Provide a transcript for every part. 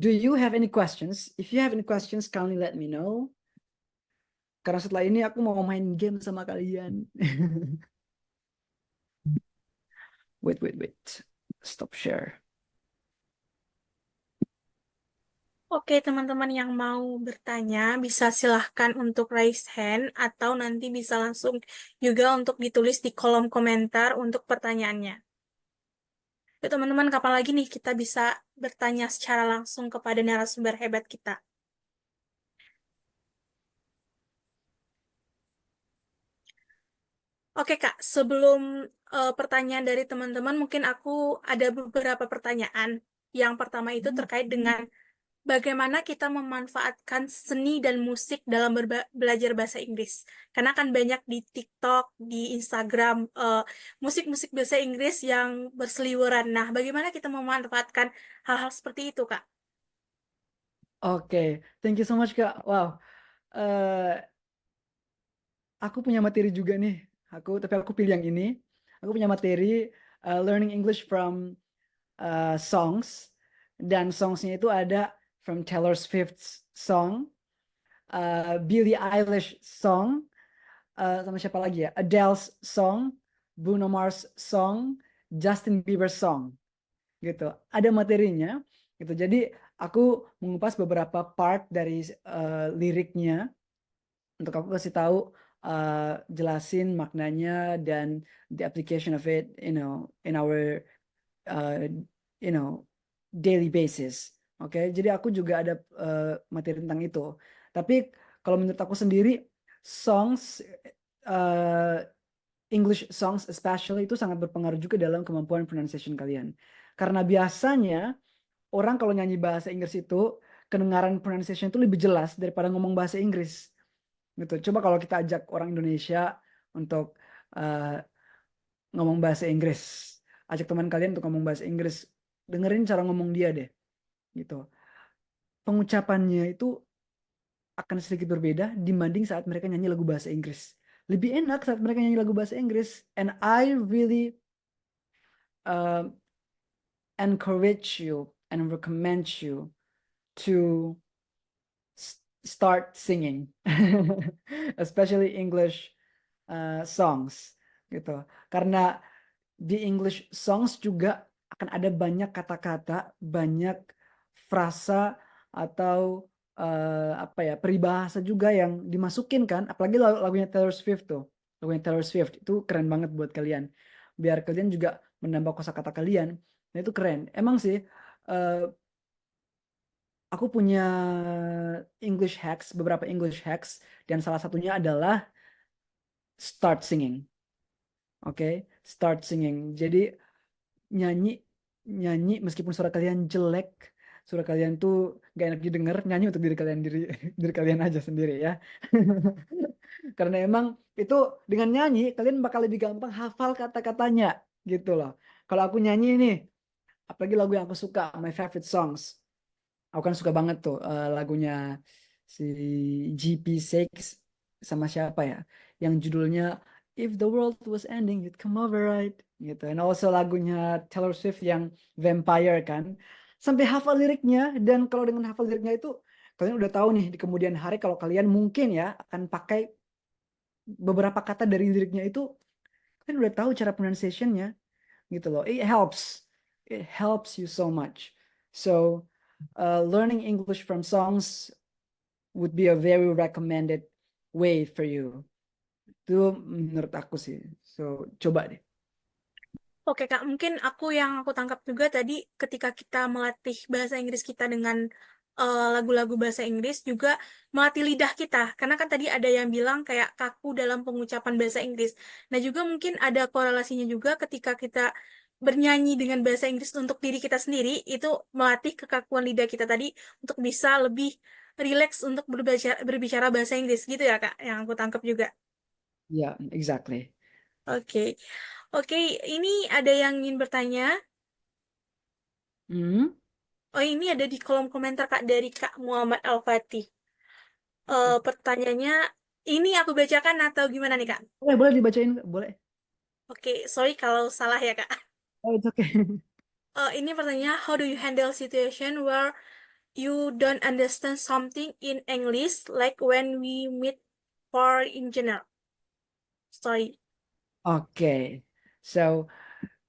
Do you have any questions? If you have any questions, kindly let me know. Karena setelah ini aku mau main game sama kalian. Wait. Stop share. Oke, teman-teman yang mau bertanya bisa silahkan untuk raise hand atau nanti bisa langsung juga untuk ditulis di kolom komentar untuk pertanyaannya. Yuk teman-teman, kapan lagi nih kita bisa bertanya secara langsung kepada narasumber hebat kita? Oke Kak, sebelum pertanyaan dari teman-teman, mungkin aku ada beberapa pertanyaan. Yang pertama itu terkait dengan bagaimana kita memanfaatkan seni dan musik dalam belajar bahasa Inggris. Karena kan banyak di TikTok, di Instagram, musik-musik bahasa Inggris yang berseliweran. Nah, bagaimana kita memanfaatkan hal-hal seperti itu, Kak? Oke, thank you so much Kak. Wow, eh, aku punya materi juga nih. Tapi aku pilih yang ini. Aku punya materi learning English from songs, dan songsnya itu ada from Taylor Swift's song, Billie Eilish song, sama siapa lagi ya? Adele's song, Bruno Mars song, Justin Bieber song, gitu. Ada materinya, gitu. Jadi aku mengupas beberapa part dari liriknya untuk aku kasih tahu, jelasin maknanya dan the application of it, in our uh, you know daily basis. Oke, jadi aku juga ada materi tentang itu. Tapi kalau menurut aku sendiri, songs, uh, English songs especially, itu sangat berpengaruh juga dalam kemampuan pronunciation kalian. Karena biasanya orang kalau nyanyi bahasa Inggris itu kedengaran pronunciation itu lebih jelas daripada ngomong bahasa Inggris. Gitu. Coba kalau kita ajak orang Indonesia untuk uh, ngomong bahasa Inggris, ajak teman kalian untuk ngomong bahasa Inggris, dengerin cara ngomong dia deh, gitu. Pengucapannya itu akan sedikit berbeda dibanding saat mereka nyanyi lagu bahasa Inggris. Lebih enak saat mereka nyanyi lagu bahasa Inggris, and I really uh, encourage you and recommend you to start singing, especially English songs, gitu. Karena di English songs juga akan ada banyak kata-kata, banyak frasa atau apa ya, peribahasa juga yang dimasukin kan. Apalagi lagunya Taylor Swift tuh. Lagunya Taylor Swift itu keren banget buat kalian. Biar kalian juga menambah kosakata kalian. Nah, itu keren. Emang sih, eh, aku punya English hacks, beberapa English hacks, dan salah satunya adalah start singing. Oke, start singing. Jadi nyanyi nyanyi meskipun suara kalian jelek, suara kalian tuh gak enak didengar, nyanyi untuk diri kalian aja sendiri ya. Karena emang itu, dengan nyanyi kalian bakal lebih gampang hafal kata-katanya, gitu loh. Kalau aku nyanyi nih, apalagi lagu yang aku suka, my favorite songs, aku kan suka banget tuh lagunya si GP6 sama siapa ya, yang judulnya If the World Was Ending You'd Come Over, right, gitu. And also lagunya Taylor Swift yang Vampire kan, sampai hafal liriknya. Dan kalau dengan hafal liriknya itu, kalian udah tahu nih di kemudian hari kalau kalian mungkin ya akan pakai beberapa kata dari liriknya itu, kalian udah tahu cara pronunciationnya, gitu loh. It helps you so much. So learning English from songs would be a very recommended way for you. Itu menurut aku sih. So, coba deh. Oke Kak, mungkin yang aku tangkap juga tadi ketika kita melatih bahasa Inggris kita dengan lagu-lagu bahasa Inggris juga melatih lidah kita. Karena kan tadi ada yang bilang kayak kaku dalam pengucapan bahasa Inggris. Nah juga mungkin ada korelasinya juga ketika kita bernyanyi dengan bahasa Inggris untuk diri kita sendiri, itu melatih kekakuan lidah kita tadi untuk bisa lebih rileks untuk berbicara bahasa Inggris gitu ya Kak, yang aku tangkap juga. Ya, exactly. Oke, oke, ini ada yang ingin bertanya. Hmm? Oh, ini ada di kolom komentar Kak dari Kak Muhammad Al-Fatih. Pertanyaannya, ini aku bacakan atau gimana nih Kak? Boleh dibacain, Kak? Boleh. Oke, sorry kalau salah ya Kak. Oh, it's okay. Ini pertanyaannya, how do you handle situation where you don't understand something in English, like when we meet for in general. Sorry. Okay, so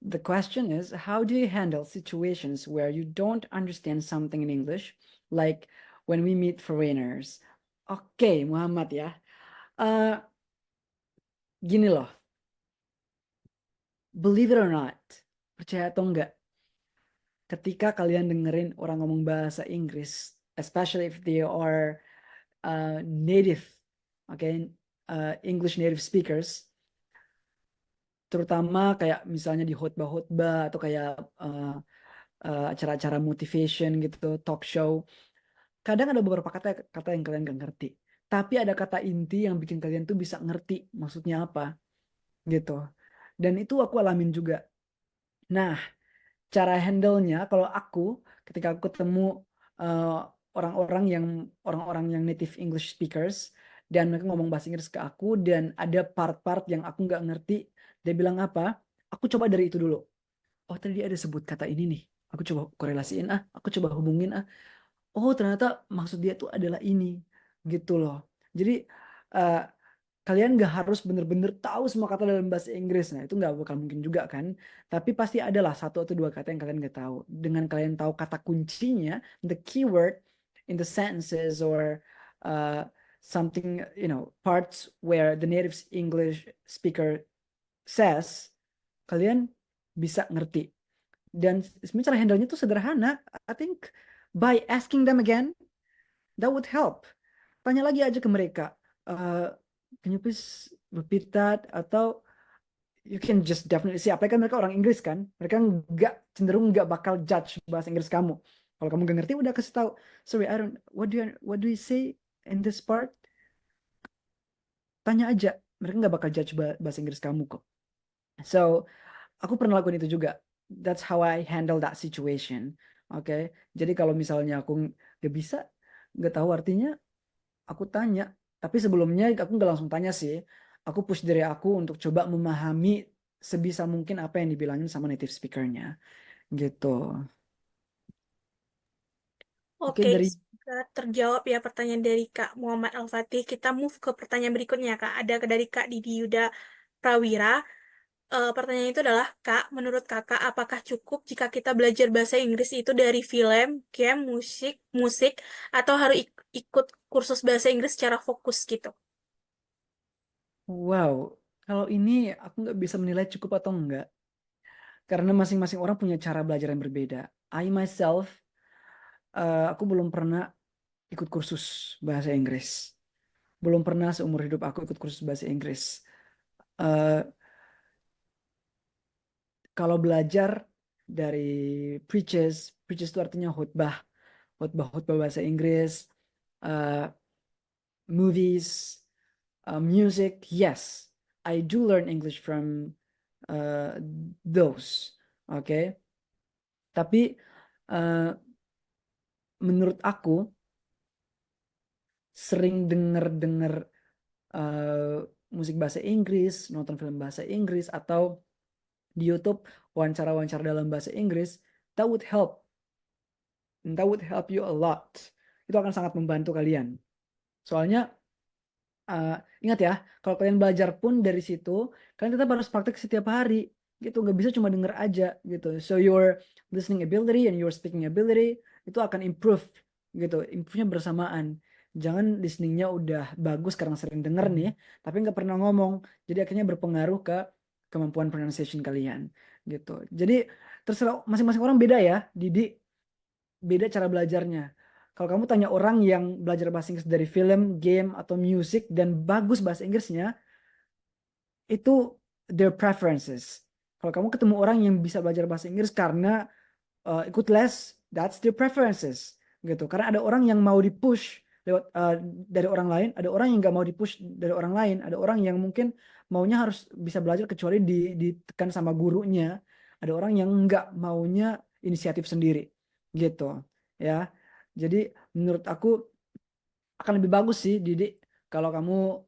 the question is, how do you handle situations where you don't understand something in English, like when we meet foreigners? Oke, Muhammad ya. Eh, Gini loh, believe it or not, percaya atau enggak, ketika kalian dengerin orang ngomong bahasa Inggris, especially if they are native, okay, English native speakers, terutama kayak misalnya di khotbah-khotbah atau kayak uh, acara-acara motivation gitu, talk show. Kadang ada beberapa kata yang kalian gak ngerti. Tapi ada kata inti yang bikin kalian tuh bisa ngerti maksudnya apa gitu. Dan itu aku alamin juga. Nah, cara handle-nya kalau aku ketika aku ketemu eh, orang-orang yang native English speakers dan mereka ngomong bahasa Inggris ke aku dan ada part-part yang aku nggak ngerti, dia bilang apa? Aku coba dari itu dulu. Oh, tadi dia ada sebut kata ini nih. Aku coba korelasiin aku coba hubungin oh ternyata maksud dia tuh adalah ini gitu loh. Jadi eh, kalian gak harus bener-bener tahu semua kata dalam bahasa Inggris. Nah itu nggak bakal mungkin juga kan. Tapi pasti adalah satu atau dua kata yang kalian gak tahu. Dengan kalian tahu kata kuncinya, the keyword in the sentences or uh, something, parts where the native English speaker says, kalian bisa ngerti. Dan sebenarnya cara handle-nya tuh sederhana. I think by asking them again, that would help. Tanya lagi aja ke mereka. Can you please repeat that? Atau you can just definitely see. Apalagi kan mereka orang Inggris kan. Mereka cenderung nggak bakal judge bahasa Inggris kamu. Kalau kamu nggak ngerti, udah kasih tahu. Sorry, I don't. What do you say in this part? Tanya aja. Mereka nggak bakal judge bahasa Inggris kamu kok. So, aku pernah lakukan itu juga. That's how I handle that situation. Oke, okay? Jadi kalau misalnya aku nggak bisa, nggak tahu artinya, aku tanya. Tapi sebelumnya aku nggak langsung tanya sih. Aku push diri aku untuk coba memahami sebisa mungkin apa yang dibilangin sama native speaker-nya. Gitu. Oke, Oke, dari sudah terjawab ya pertanyaan dari Kak Muhammad Al-Fatih. Kita move ke pertanyaan berikutnya, Kak. Ada dari Kak Didi Yuda Prawira. Pertanyaan itu adalah, Kak, menurut Kakak, apakah cukup jika kita belajar bahasa Inggris itu dari film, game, musik, atau harus ikut kursus bahasa Inggris secara fokus gitu? wow, kalau ini aku nggak bisa menilai cukup atau enggak. Karena masing-masing orang punya cara belajar yang berbeda. I myself, aku belum pernah ikut kursus bahasa Inggris. Belum pernah seumur hidup aku ikut kursus bahasa Inggris. Eh, Kalau belajar dari preaches itu artinya khutbah bahasa Inggris, uh, movies, music. Yes, I do learn English from uh, those. Oke, okay? Tapi uh, menurut aku sering denger uh, musik bahasa Inggris, nonton film bahasa Inggris atau di YouTube wawancara-wawancara dalam bahasa Inggris, that would help. That would help you a lot. Itu akan sangat membantu kalian. Soalnya uh, ingat ya, kalau kalian belajar pun dari situ, kalian tetap harus praktek setiap hari. Gitu, nggak bisa cuma denger aja gitu. So your listening ability and your speaking ability itu akan improve gitu, improve-nya bersamaan. Jangan listeningnya udah bagus karena sering denger nih, tapi nggak pernah ngomong. Jadi akhirnya berpengaruh ke kemampuan pronunciation kalian gitu. Jadi terserah masing-masing orang beda ya, Didi, beda cara belajarnya. Kalau kamu tanya orang yang belajar bahasa Inggris dari film, game, atau musik dan bagus bahasa Inggrisnya, itu their preferences. Kalau kamu ketemu orang yang bisa belajar bahasa Inggris karena ikut les, that's their preferences, gitu. Karena ada orang yang mau dipush lewat dari orang lain, ada orang yang nggak mau dipush dari orang lain, ada orang yang mungkin maunya harus bisa belajar kecuali ditekan sama gurunya, ada orang yang nggak maunya inisiatif sendiri, gitu, ya. Jadi menurut aku akan lebih bagus sih, Didik, kalau kamu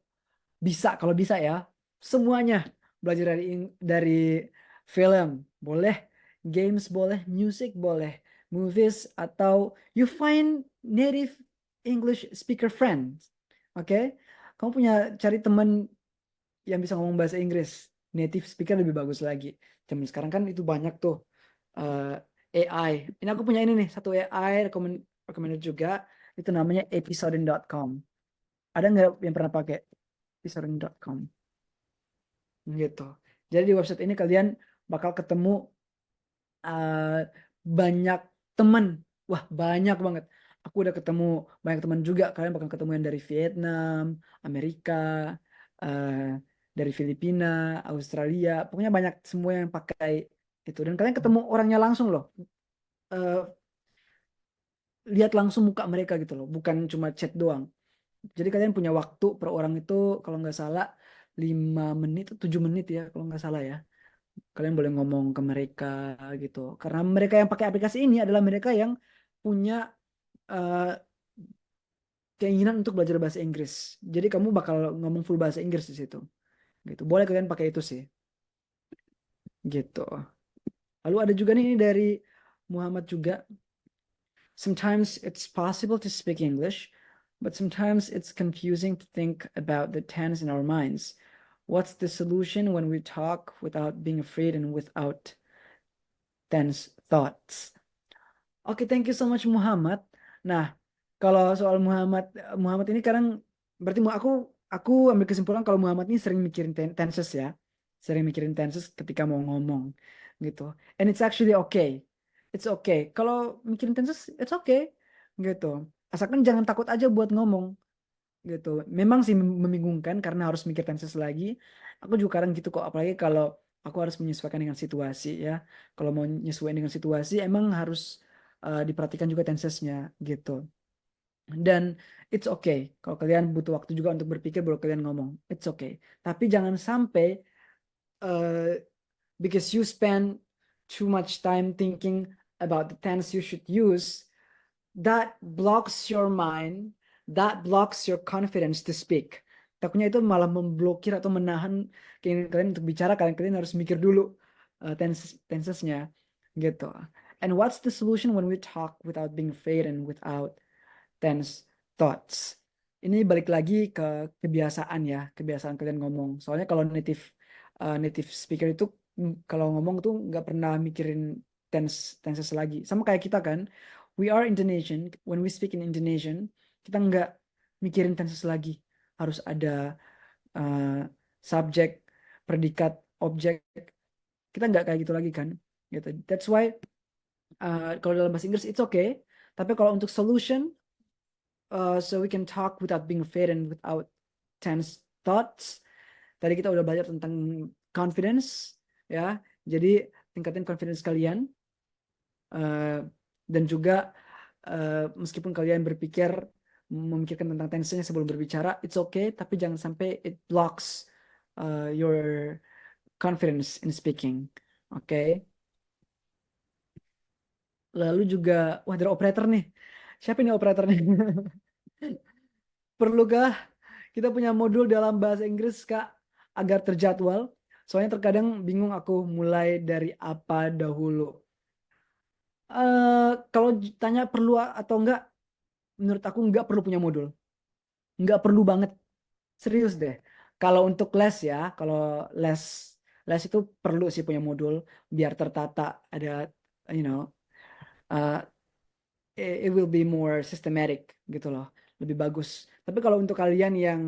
kalau bisa ya, semuanya belajar dari film boleh, games boleh, music boleh, movies, atau you find native English speaker friends. Oke? Kamu punya cari teman yang bisa ngomong bahasa Inggris, native speaker lebih bagus lagi. Zaman sekarang kan itu banyak tuh AI. Ini aku punya ini nih, satu AI recommended juga. Itu namanya episodin.com. Ada nggak yang pernah pakai episodin.com? Gitu. Jadi di website ini kalian bakal ketemu banyak teman. Wah, banyak banget. Aku udah ketemu banyak teman juga. Kalian bakal ketemu yang dari Vietnam, Amerika, eh, dari Filipina, Australia. Pokoknya banyak semua yang pakai itu. Dan kalian ketemu orangnya langsung loh. Eh, Lihat langsung muka mereka gitu loh. Bukan cuma chat doang. Jadi kalian punya waktu per orang itu kalau nggak salah 5 menit, 7 menit ya kalau nggak salah ya. Kalian boleh ngomong ke mereka gitu. Karena mereka yang pakai aplikasi ini adalah mereka yang punya eh, keinginan untuk belajar bahasa Inggris. Jadi kamu bakal ngomong full bahasa Inggris di situ. Gitu. Boleh kalian pakai itu sih. Gitu. Lalu ada juga nih dari Muhammad juga. Sometimes it's possible to speak English, but sometimes it's confusing to think about the tense in our minds. What's the solution when we talk without being afraid and without tense thoughts? Oke, thank you so much Muhammad. Nah, kalau soal Muhammad, Muhammad ini kadang berarti aku ambil kesimpulan kalau Muhammad ini sering mikirin tenses ya, sering mikirin tenses ketika mau ngomong gitu. And it's actually okay, it's okay. Kalau mikirin tenses, it's okay gitu. Asalkan jangan takut aja buat ngomong gitu. Memang sih membingungkan karena harus mikir tenses lagi. Aku juga kadang gitu kok, apalagi kalau aku harus menyesuaikan dengan situasi ya. Kalau mau menyesuaikan dengan situasi, emang harus diperhatikan juga tensesnya gitu. Dan it's okay kalau kalian butuh waktu juga untuk berpikir baru kalian ngomong. It's okay. Tapi jangan sampai uh, because you spend too much time thinking about the tense you should use, that blocks your mind, that blocks your confidence to speak. Takutnya itu malah memblokir atau menahan keinginan kalian untuk bicara. Kalian harus mikir dulu tensesnya gitu. And what's the solution when we talk without being afraid and without tense thoughts? Ini balik lagi ke kebiasaan ya, kebiasaan kalian ngomong. Soalnya kalau native speaker itu kalau ngomong tuh nggak pernah mikirin tenses lagi. Sama kayak kita kan, we are Indonesian. When we speak in Indonesian, kita nggak mikirin tenses lagi. Harus ada subjek, predikat, objek. Kita nggak kayak gitu lagi kan. Gitu. That's why kalau dalam bahasa Inggris it's okay. Tapi kalau untuk solution, so we can talk without being afraid and without tense thoughts. Tadi kita udah belajar tentang confidence, ya. Jadi tingkatin confidence kalian, dan juga meskipun kalian memikirkan tentang tensinya sebelum berbicara, it's okay. Tapi jangan sampai it blocks your confidence in speaking. Oke. Okay? Lalu juga, wah ada operator nih. Siapa ini operatornya? Perlukah kita punya modul dalam bahasa Inggris, Kak, agar terjadwal? Soalnya terkadang bingung aku mulai dari apa dahulu. Kalau tanya perlu atau enggak, menurut aku enggak perlu punya modul. Enggak perlu banget. Serius deh. Kalau untuk les ya, kalau les les itu perlu sih punya modul biar tertata, ada you know, uh, it will be more systematic gitu loh, lebih bagus. Tapi kalau untuk kalian yang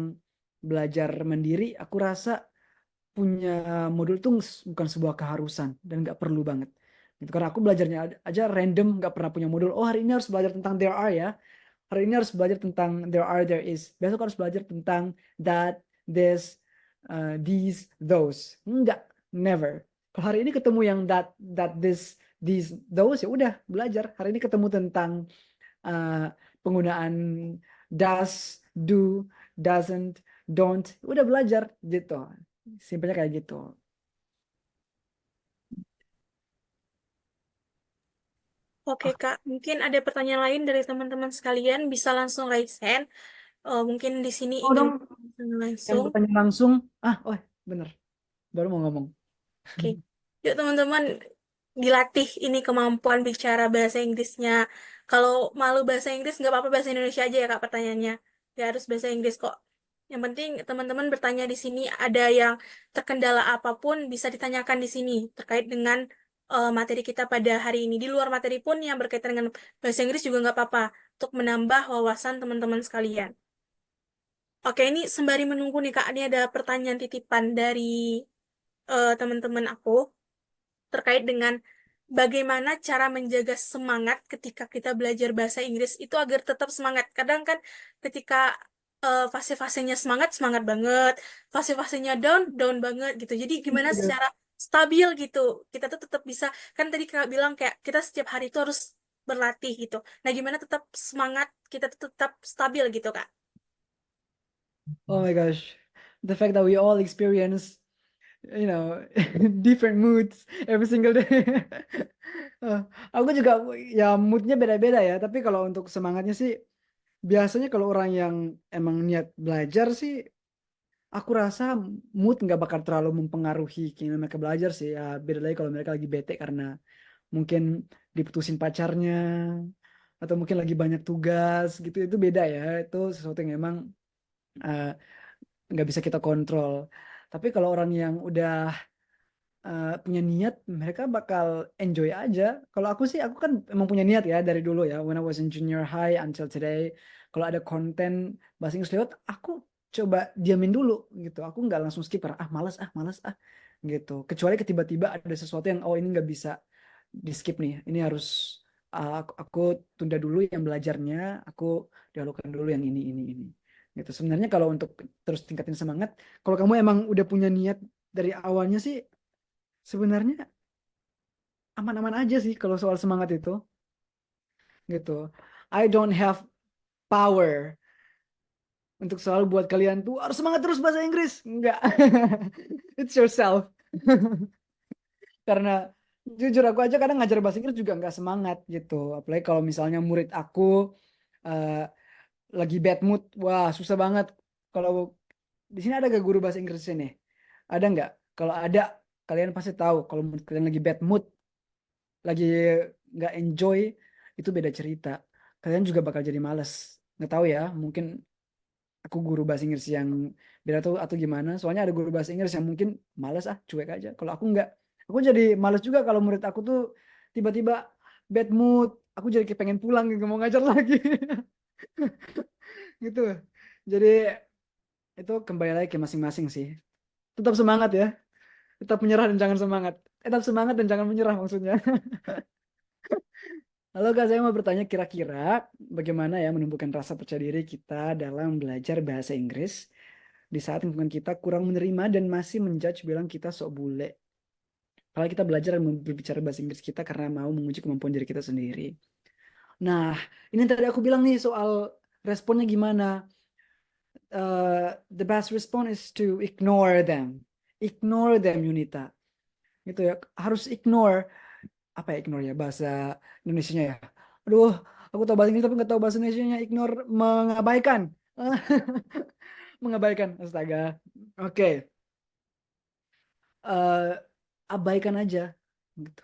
belajar mandiri, aku rasa punya modul tuh bukan sebuah keharusan dan nggak perlu banget. Gitu. Karena aku belajarnya aja random, nggak pernah punya modul. Oh hari ini harus belajar tentang there are ya. Hari ini harus belajar tentang there are, there is. Besok harus belajar tentang that, this, these, those. Enggak, never. Kalau hari ini ketemu yang that, this, these, those ya udah belajar. Hari ini ketemu tentang penggunaan does, do, doesn't, don't, udah belajar gitu. Simpelnya kayak gitu. Oke, Ah, Kak. Mungkin ada pertanyaan lain dari teman-teman sekalian. Bisa langsung raise hand. Mungkin di sini oh ingin dong, yang langsung. bertanya langsung. Oh bener, baru mau ngomong. Oke. Yuk, teman-teman. dilatih ini kemampuan bicara bahasa Inggrisnya. Kalau malu bahasa Inggris, nggak apa-apa bahasa Indonesia aja ya Kak pertanyaannya. Nggak harus bahasa Inggris kok. Yang penting teman-teman bertanya di sini ada yang terkendala apapun bisa ditanyakan di sini terkait dengan materi kita pada hari ini. Di luar materi pun yang berkaitan dengan bahasa Inggris juga nggak apa-apa untuk menambah wawasan teman-teman sekalian. Oke, ini sembari menunggu nih Kak, ini ada pertanyaan titipan dari teman-teman aku terkait dengan bagaimana cara menjaga semangat ketika kita belajar bahasa Inggris itu agar tetap semangat. Kadang kan ketika fase-fasenya semangat, semangat banget, fase-fasenya down, down banget gitu. Jadi Oh gimana my God. secara stabil gitu, kita tuh tetap bisa, kan tadi Kak bilang kayak kita setiap hari itu harus berlatih gitu. Nah, gimana tetap semangat, kita tuh tetap stabil gitu, Kak. Oh my gosh. The fact that we all experience, you know, different moods every single day. Eh, aku juga ya moodnya beda-beda ya. Tapi kalau untuk semangatnya sih, biasanya kalau orang yang emang niat belajar sih, aku rasa mood nggak bakal terlalu mempengaruhi keinginan mereka belajar sih. Ya beda lagi kalau mereka lagi bete karena mungkin diputusin pacarnya atau mungkin lagi banyak tugas gitu. Itu beda ya. Itu sesuatu yang emang eh, nggak bisa kita kontrol. Tapi kalau orang yang udah punya niat, mereka bakal enjoy aja. Kalau aku sih, aku kan emang punya niat ya dari dulu ya. When I was in junior high until today, kalau ada konten bahasa Inggris lewat, aku coba diamin dulu gitu. Aku nggak langsung skip karena malas gitu. Kecuali tiba-tiba ada sesuatu yang oh ini nggak bisa di skip nih. Ini harus aku tunda dulu yang belajarnya, aku dahulukan dulu yang ini. Gitu. Sebenarnya kalau untuk terus tingkatin semangat, kalau kamu emang udah punya niat dari awalnya sih sebenarnya aman-aman aja sih kalau soal semangat itu gitu. I don't have power untuk selalu buat kalian tuh harus semangat terus bahasa Inggris. Enggak. It's yourself. Karena jujur aku aja kadang ngajar bahasa Inggris juga nggak semangat gitu. Apalagi kalau misalnya murid aku eh, lagi bad mood, wah susah banget. Kalau di sini ada gak guru bahasa Inggris sini? Ada nggak? Kalau ada, kalian pasti tahu kalau murid kalian lagi bad mood, lagi nggak enjoy, itu beda cerita. Kalian juga bakal jadi males. Nggak tahu ya, mungkin aku guru bahasa Inggris yang beda tuh atau gimana. Soalnya ada guru bahasa Inggris yang mungkin males cuek aja. Kalau aku nggak, aku jadi males juga kalau murid aku tuh tiba-tiba bad mood. Aku jadi kayak pengen pulang nggak mau ngajar lagi gitu. Jadi itu kembali lagi ke masing-masing sih. Tetap semangat ya. Tetap menyerah dan jangan semangat. Tetap semangat dan jangan menyerah maksudnya. Halo Kak, saya mau bertanya kira-kira bagaimana ya menumbuhkan rasa percaya diri kita dalam belajar bahasa Inggris di saat lingkungan kita kurang menerima dan masih menjudge bilang kita sok bule. Kalau kita belajar dan berbicara bahasa Inggris kita karena mau menguji kemampuan diri kita sendiri. Nah, ini yang tadi aku bilang nih soal responnya gimana. The best response is to ignore them. Ignore them, Yunita. Gitu ya, harus ignore. Apa ya ignore ya bahasa Indonesianya ya? Aduh, aku tahu bahasa Inggris tapi nggak tahu bahasa Indonesianya. Ignore, mengabaikan. Mengabaikan, astaga. Oke, eh, abaikan aja. Gitu.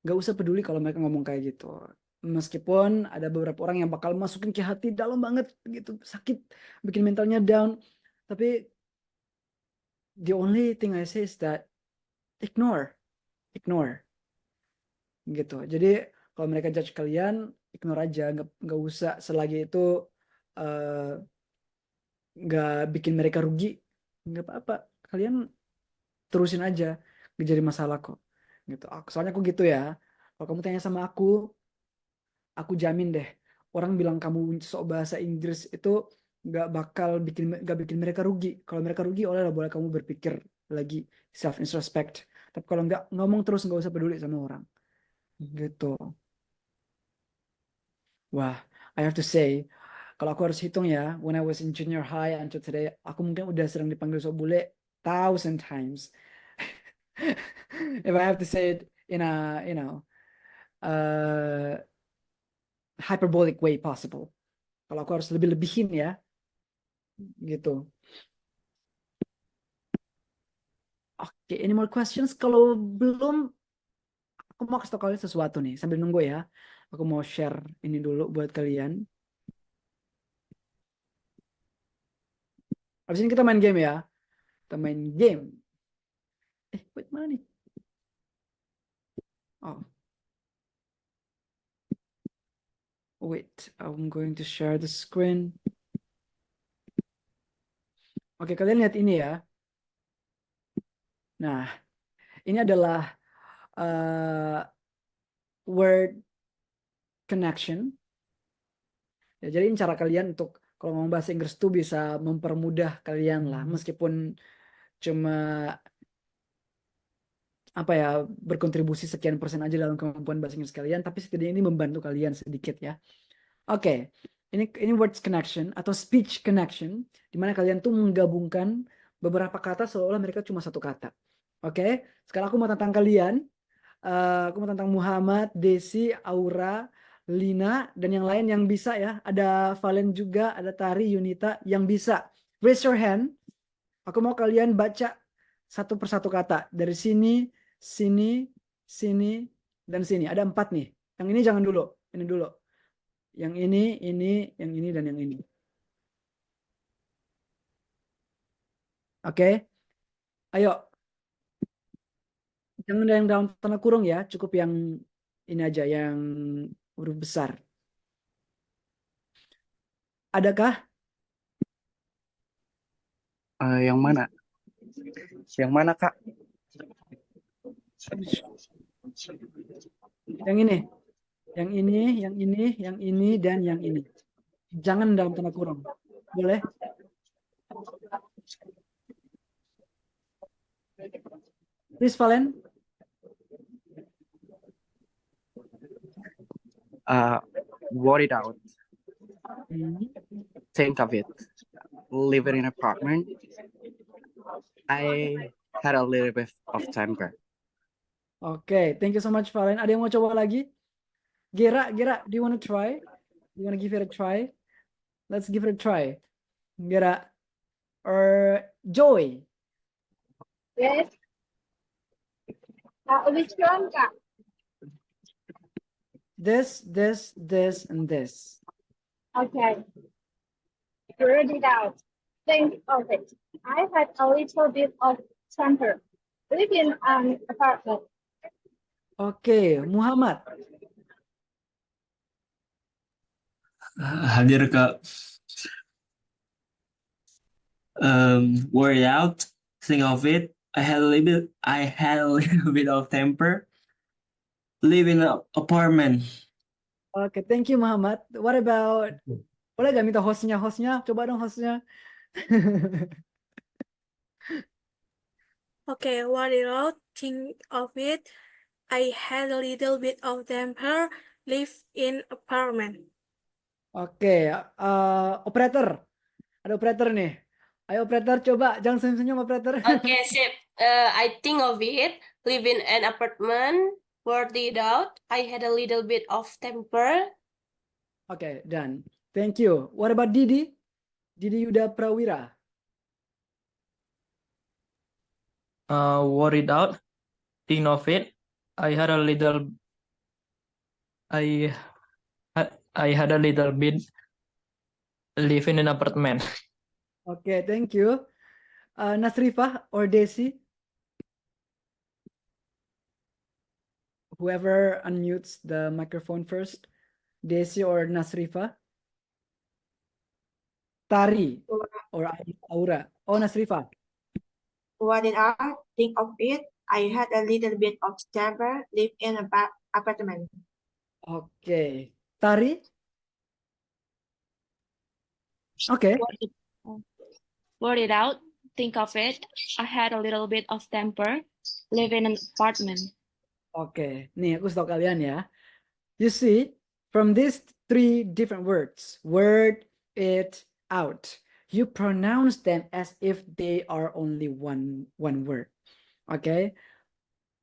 Nggak usah peduli kalau mereka ngomong kayak gitu. Meskipun ada beberapa orang yang bakal masukin ke hati dalam banget gitu, sakit, bikin mentalnya down. Tapi the only thing I say is that ignore, ignore gitu. Jadi kalau mereka judge kalian, ignore aja, nggak usah selagi itu eh, nggak bikin mereka rugi, nggak apa-apa. Kalian terusin aja, nggak jadi masalah kok. Gitu. Soalnya aku gitu ya. Kalau kamu tanya sama aku jamin deh, orang bilang kamu sok bahasa Inggris itu nggak bikin mereka rugi. Kalau mereka rugi, boleh kamu berpikir lagi self introspect. Tapi kalau nggak ngomong terus nggak usah peduli sama orang. Gitu. Wah, I have to say, kalau aku harus hitung ya, when I was in junior high until today, aku mungkin udah sering dipanggil sok bule thousand times. If I have to say it in a, uh, hyperbolic way possible. Kalau aku harus lebih-lebihin ya, gitu. Oke, any more questions? Kalau belum, aku mau kasih tau kalian sesuatu nih sambil nunggu ya. Aku mau share ini dulu buat kalian. Habis ini kita main game ya. Kita main game. Wait, mana nih? Oh, wait. I'm going to share the screen. Oke, kalian lihat ini ya. Nah, ini adalah word connection. Ya, jadi ini cara kalian untuk kalau ngomong bahasa Inggris tuh bisa mempermudah kalian lah, meskipun cuma apa ya berkontribusi sekian persen aja dalam kemampuan bahasa Inggris kalian, tapi setidaknya ini membantu kalian sedikit ya. Oke, ini words connection atau speech connection, di mana kalian tuh menggabungkan beberapa kata seolah mereka cuma satu kata. Oke, sekarang aku mau tantang kalian. Aku mau tantang Muhammad, Desi, Aura, Lina, dan yang lain yang bisa ya. Ada Valen juga, ada Tari, Yunita yang bisa. Raise your hand. Aku mau kalian baca satu persatu kata. Dari sini, sini, sini, dan sini. Ada 4 nih. Yang ini jangan dulu. Ini dulu. Yang ini, yang ini, dan yang ini. Oke. Ayo. Jangan ada yang dalam tanda kurung ya. Cukup yang ini aja, yang huruf besar. Adakah? Yang mana? Yang mana, Kak? Yang ini. Yang ini, yang ini, yang ini, dan yang ini. Jangan dalam tanda kurung. Boleh? Please, Valen. Word it out. Hmm. Think of it. Living in an apartment. I had a little bit of temper. Oke, thank you so much, Valen. Ada yang mau coba lagi? Gera, do you want to try? You want to give it a try? Let's give it a try. Gera. Or Joy. Yes. Which one, Kak? This, and this. Okay. Word it out. Think of it. I had a little bit of temper. Live in an apartment. Oke, Muhammad. Hadir, Kak. Word it out. Think of it. I had a little bit of temper. Live in an apartment. Oke, thank you, Muhammad. What about, boleh gak minta hostnya? Coba dong hostnya. Okay, word it out. Think of it. I had a little bit of temper. Live in apartment. Oke, operator. Ada operator nih. Ayo operator, coba. Jangan senyum-senyum operator. Oke, sip. I think of it. Live in an apartment. Word it out. I had a little bit of temper. Oke, done. Thank you. What about Didi? Didi Yuda Prawira. Word it out. Think of it. I had a little bit live in an apartment. Oke, thank you. Nasrifah or Desi? Whoever unmutes the microphone first. Desi or Nasrifah? Tari or Aura? Oh, Nasrifah. Word it out. Think of it. I had a little bit of temper. Live in an apartment. Oke. Tari? Oke. Word it out. Think of it. I had a little bit of temper. Live in an apartment. Oke. Nih, aku tahu kalian ya. You see, from these 3 different words, word it out, you pronounce them as if they are only one word. Oke.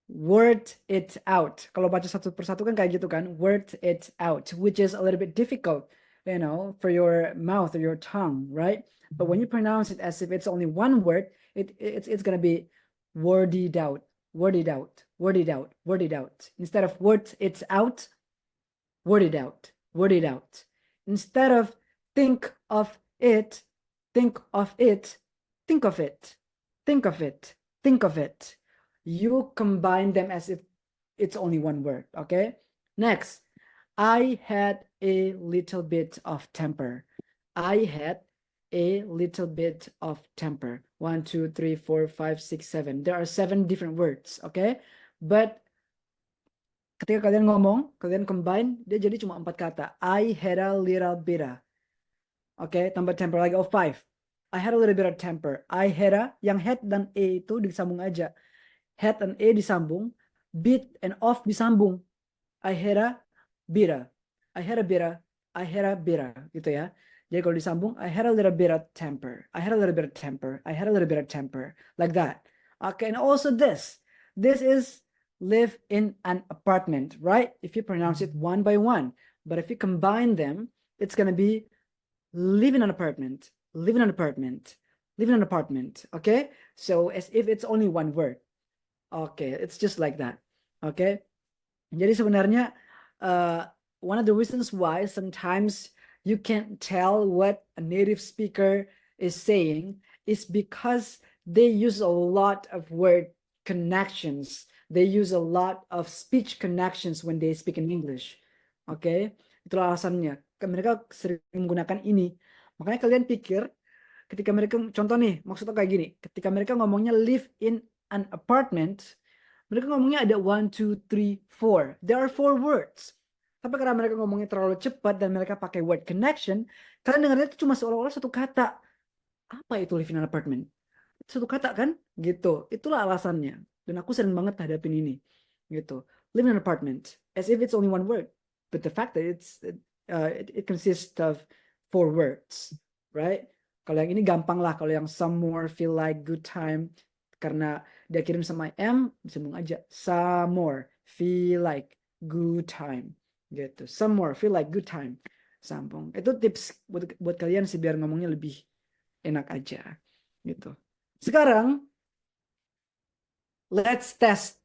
Word it out. Kalau baca satu persatu kan kayak gitu kan. Word it out, which is a little bit difficult, you know, for your mouth or your tongue, right? But when you pronounce it as if it's only one word, it's gonna be worded out. Worded out. word it out, word it out. Instead of words, it's out, word it out, word it out. Instead of think of it, think of it, think of it, think of it, think of it. You combine them as if it's only one word, okay? Next, I had a little bit of temper. I had a little bit of temper. 1, 2, 3, 4, 5, 6, 7. There are 7 different words, okay? But ketika kalian ngomong, kalian combine, dia jadi cuma 4 kata. I had a little bit of. Oke, tambah temper lagi. 5. I had a little bit of temper. I had a, yang had dan a itu disambung aja. Had and a disambung, bit and of disambung. I had a bit of. I had a bit of. I had a bit of, gitu ya. Jadi kalau disambung, I had a little bit of temper. I had a little bit of temper. I had a little bit of temper. Like that. Okay, and also this. This is live in an apartment, right? If you pronounce it one by one. But if you combine them, it's going to be live in an apartment, live in an apartment, live in an apartment. Okay? So as if it's only one word. Okay, it's just like that. Okay? Jadi sebenarnya one of the reasons why sometimes you can't tell what a native speaker is saying is because they use a lot of word connections. They use a lot of speech connections when they speak in English. Oke, itulah alasannya. Mereka sering menggunakan ini. Makanya kalian pikir ketika mereka, contoh nih, maksudnya kayak gini. Ketika mereka ngomongnya live in an apartment, mereka ngomongnya ada 1, 2, 3, 4. There are 4 words. Tapi karena mereka ngomongnya terlalu cepat dan mereka pakai word connection, kalian dengarnya itu cuma seolah-olah satu kata. Apa itu live in an apartment? Satu kata kan? Gitu. Itulah alasannya. Dan aku sering banget hadapin ini. Gitu. Live in an apartment. As if it's only one word. But the fact that it consists of 4 words. Right? Kalau yang ini gampang lah. Kalau yang some more, feel like, good time. Karena dia kirim sama M, disambung aja. Some more, feel like, good time. Gitu. Some more, feel like, good time. Sambung. Itu tips buat kalian sih biar ngomongnya lebih enak aja. Gitu. Sekarang, let's test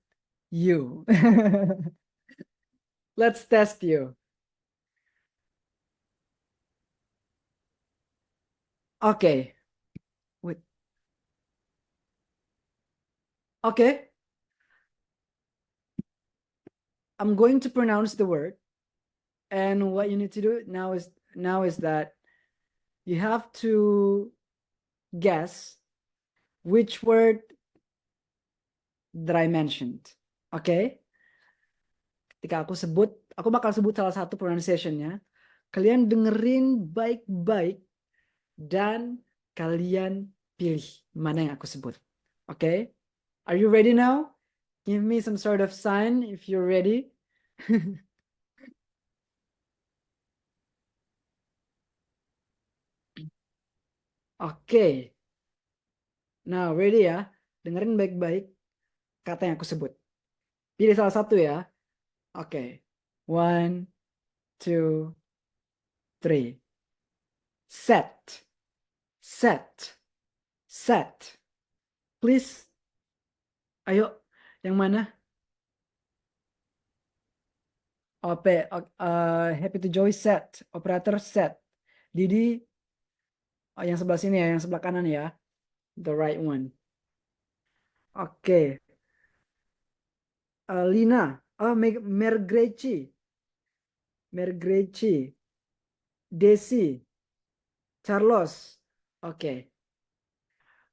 you. Let's test you. Okay. Wait. Okay. I'm going to pronounce the word. And what you need to do now is that you have to guess which word that I mentioned. Okay? Ketika aku bakal sebut salah satu pronunciation-nya. Kalian dengerin baik-baik dan kalian pilih mana yang aku sebut. Okay? Are you ready now? Give me some sort of sign if you're ready. Oke. Now, ready ya? Dengerin baik-baik kata yang aku sebut. Pilih salah satu ya. Oke. 1, 2, 3. Set. Set. Set. Please. Ayo. Yang mana? Happy to Joy set. Operator set. Didi. Oh, yang sebelah sini ya. Yang sebelah kanan ya. The right one. Oke. Lina. Oh, Mergreci. Mergreci. Desi. Carlos. Oke.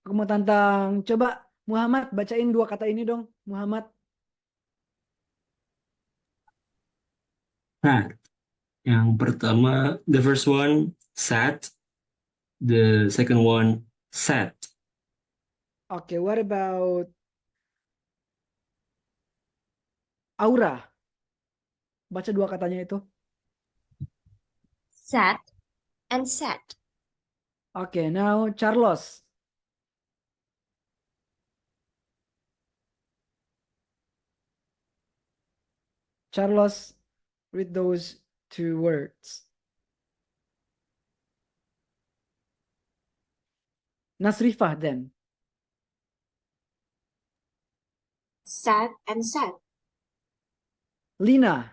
Aku mau tantang. Coba Muhammad bacain 2 kata ini dong. Muhammad. Nah, yang pertama, the first one, sad. The second one, sad. Oke, what about Aura? Baca 2 katanya itu. Sad and sad. Oke, now Carlos. Carlos, read those 2 words. Nasrifah then. sad and sad. Lina.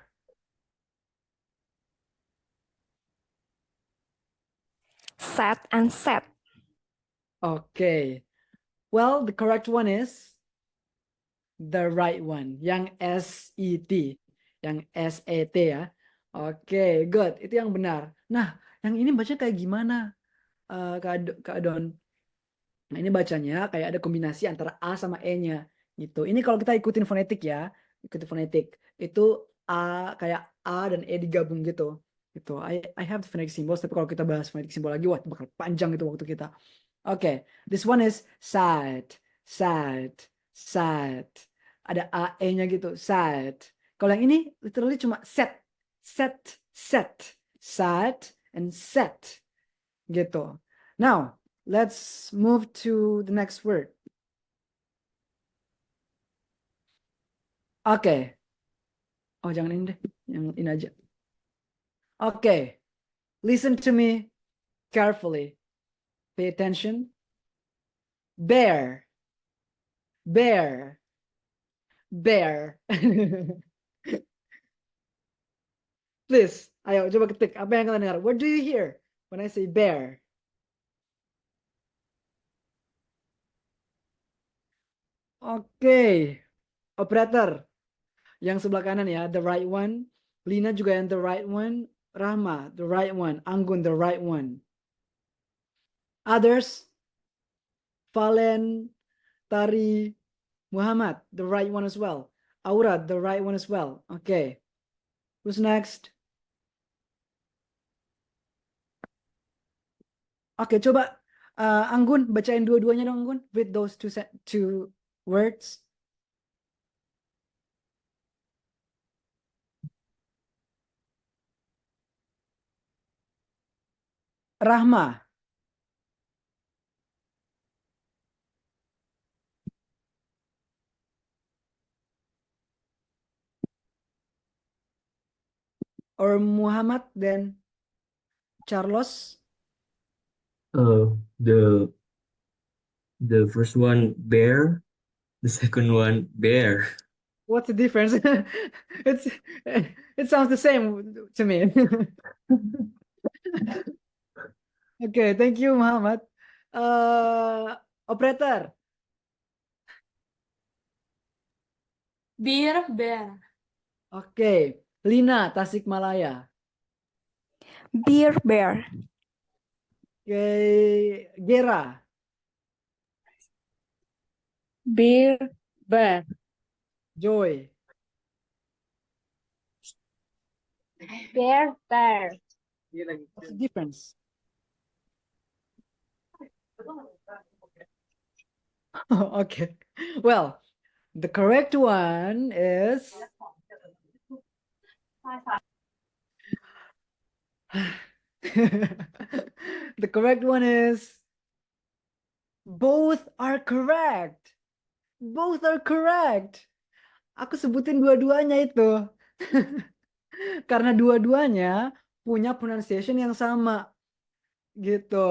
Sad and sad. Okay. Well, the correct one is the right one. Yang SET. Yang SET ya. Oke, good. Itu yang benar. Nah, yang ini baca kayak gimana, Kak Don? Nah, ini bacanya kayak ada kombinasi antara A sama E-nya gitu. Ini kalau kita ikutin fonetik ya, ikutin fonetik. Itu A kayak A dan E digabung gitu. Gitu. I have the phonetic symbols, tapi kalau kita bahas phonetic symbol lagi, wah bakal panjang itu waktu kita. Oke, this one is sad, sad, sad. Ada A, E-nya gitu, sad. Kalau yang ini literally cuma set, set, set, sad, and set. Gitu. Now, let's move to the next word. Oke. Oh, jangan ini deh. Yang ini aja. Oke. Listen to me carefully. Pay attention. Bear. Bear. Bear. Please, ayo coba ketik. Apa yang kalian dengar? What do you hear when I say bear? Oke. Operator. Yang sebelah kanan ya, the right one. Lina juga yang the right one. Rahma, the right one. Anggun, the right one. Others. Valen, Tari, Muhammad, the right one as well. Aura, the right one as well. Okay. Who's next? Oke, coba Anggun bacain dua-duanya dong, Anggun, with those two words. Rahma. Or Muhammad, then Carlos. The first one bear, the second one bear. What's the difference? It sounds the same to me. Okay, thank you, Muhammad. Operator. Beer, bear. Oke, Lina, Tasikmalaya. Beer bear. Oke, Gera. Beer bear. Joy. Bear, bear. What's the difference? Okay. Well, the correct one is the correct one is both are correct. Both are correct. Aku sebutin dua-duanya itu. Karena dua-duanya punya pronunciation yang sama. Gitu.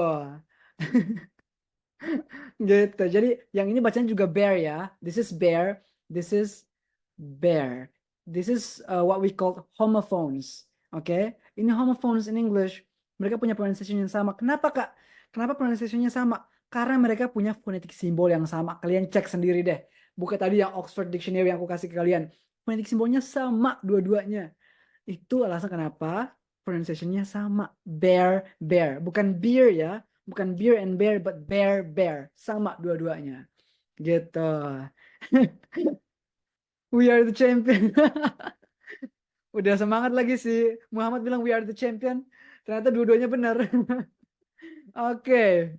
Gitu. Jadi yang ini bacanya juga bear ya. This is bear. This is bear. This is what we call homophones. Oke. Ini homophones in English. Mereka punya pronunciation yang sama. Kenapa, Kak? Kenapa pronunciation-nya sama? Karena mereka punya phonetic symbol yang sama. Kalian cek sendiri deh. Bukan tadi yang Oxford Dictionary yang aku kasih ke kalian. Phonetic symbolnya sama dua-duanya. Itu alasan kenapa pronunciation-nya sama. Bear, bear. Bukan beer ya. Bukan beer and bear, but bear, bear. Sama dua-duanya. Gitu. We are the champion. Udah semangat lagi sih. Muhammad bilang we are the champion. Ternyata dua-duanya benar. Oke.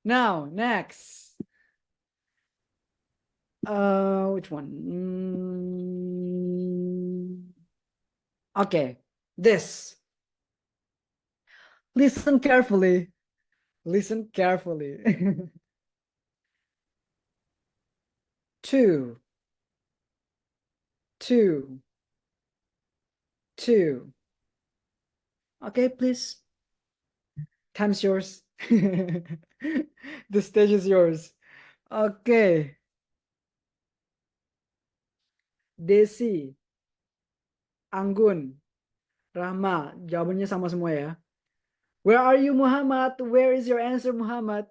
Now, next. Which one? Okay. This. Listen carefully. Listen carefully. Two. Two. Two. Okay, please. Time's yours. The stage is yours. Okay. Desi, Anggun, Rahma. Jawabannya sama semua ya. Where are you, Muhammad? Where is your answer, Muhammad?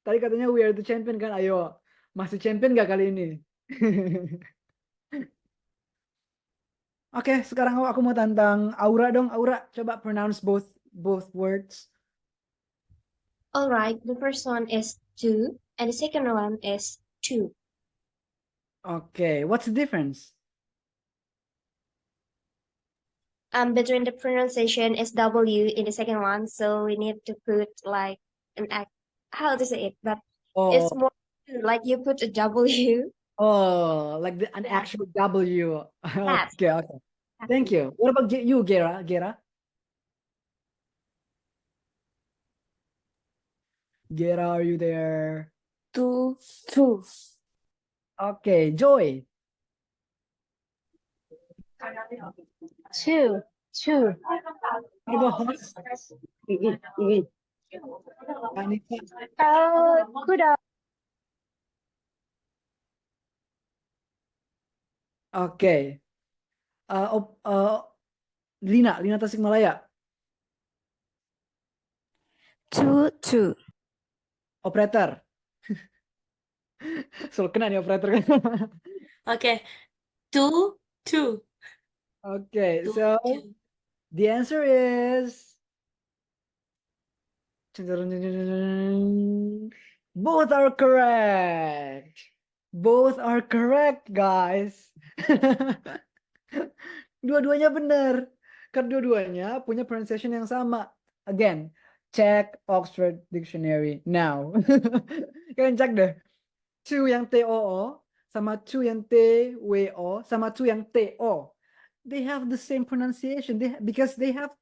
Tadi katanya we are the champion kan? Ayo, masih champion gak kali ini? Oke, sekarang aku mau tantang Aura dong. Aura, coba pronounce both words. All right, the first one is two, and the second one is two. Oke, what's the difference? Between the pronunciation is W in the second one, so we need to put like an X. How to say it? But it's Oh, more like you put a W. oh, like an Yeah. actual W. Yes. Okay, okay. Thank you. What about you, Gera? Gera? Gera, are you there? Two. Okay, Joy. Two. What about Host? Anissa? Kuda. Oke. Lina Tasikmalaya. Two. Operator. Selalu kena nih operator kan. Okay. Two. Okay, Two. so the answer is both are correct. Both are correct, guys. Dua-duanya benar. Karena dua-duanya punya pronunciation yang sama. Again, check Oxford Dictionary now. Kalian cek deh. Two yang TOO sama two yang TWO sama two yang TO. They have the same pronunciation. Because they have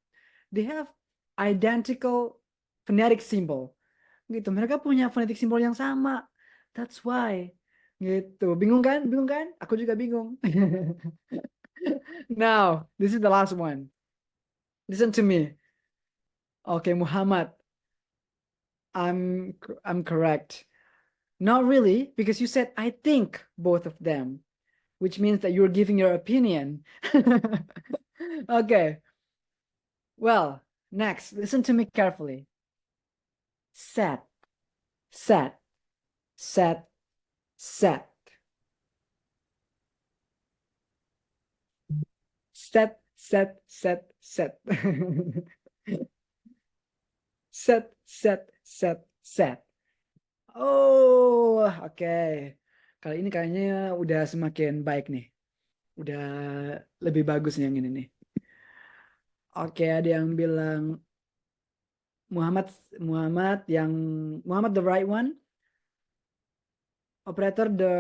identical phonetic symbol. Gitu. Mereka punya phonetic symbol yang sama. That's why. Gitu. Bingung kan? Aku juga bingung. Now, this is the last one. Listen to me. Okay, Muhammad. I'm correct. Not really, because you said I think both of them, which means that you're giving your opinion. Okay. Well, next, listen to me carefully. Set. Set. Set. Set. Set. Set. Set. Set. Set. Set. Set. Set. Oh, oke. Kali ini kayaknya udah semakin baik nih. Udah lebih bagus nih yang ini nih. Oke, ada yang bilang Muhammad the right one. Operator the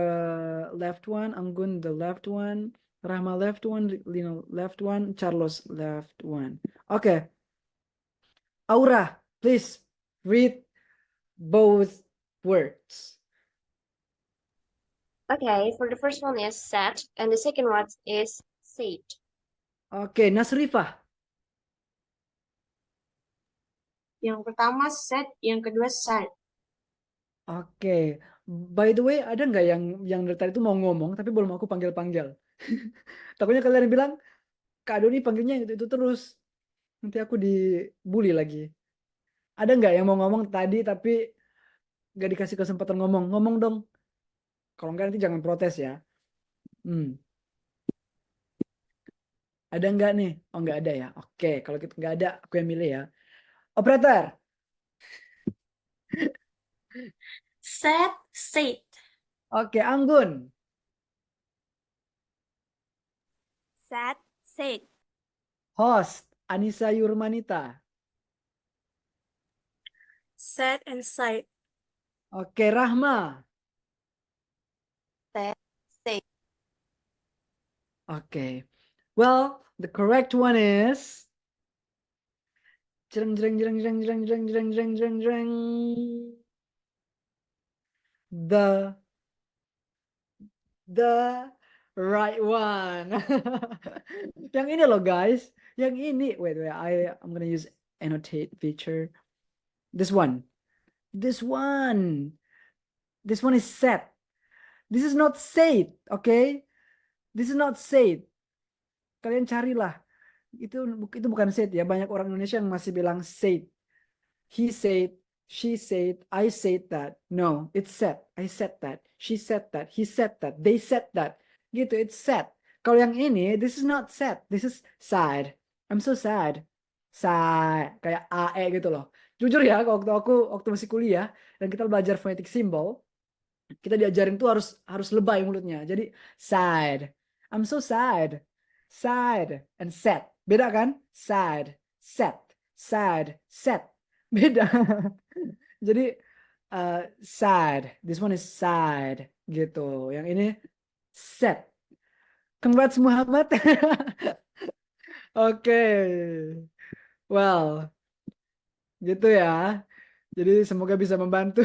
left one, Anggun the left one, Rahma left one, Lino left one, Carlos left one. Okay. Aura, please read both words. Okay, for the first one is set, and the second one is said. Oke, Nasrifah. Yang pertama set, yang kedua side. Oke. By the way, ada nggak yang dari tadi itu mau ngomong tapi belum aku panggil-panggil? Takutnya kalian bilang, Kak Doni panggilnya itu terus. Nanti aku dibully lagi. Ada nggak yang mau ngomong tadi tapi nggak dikasih kesempatan ngomong? Ngomong dong. Kalau nggak nanti jangan protes ya. Ada nggak nih? Oh nggak ada ya. Oke, kalau gitu nggak ada, aku yang milih ya. Operator. Set, said. Oke, Anggun. Set, said. Host, Anissa Yurmanita. Set and said. Oke, Rahma. Set, said. Okay. Well, the correct one is jreng, jreng, jreng, jreng, jreng, jreng, jreng, jreng, jreng, jreng. The right one. Yang ini loh guys. Yang ini. Wait. I'm gonna use annotate feature. This one. This one is set. This is not said. Okay. This is not said. Kalian carilah. Itu bukan said ya. Banyak orang Indonesia yang masih bilang said. He said, she said, I said that. No, it's said. I said that. She said that. He said that. They said that. Gitu, it's said. Kalau yang ini, this is not sad. This is sad. I'm so sad. Sad. Kayak AE gitu loh. Jujur ya, waktu masih kuliah dan kita belajar phonetic symbol, kita diajarin tuh harus lebay mulutnya. Jadi sad. I'm so sad. Sad and sad. Beda kan? Sad, sad, sad, sad. Beda. Jadi sad. This one is sad gitu. Yang ini sad. Congrats Muhammad. Oke. Well, gitu ya. Jadi semoga bisa membantu.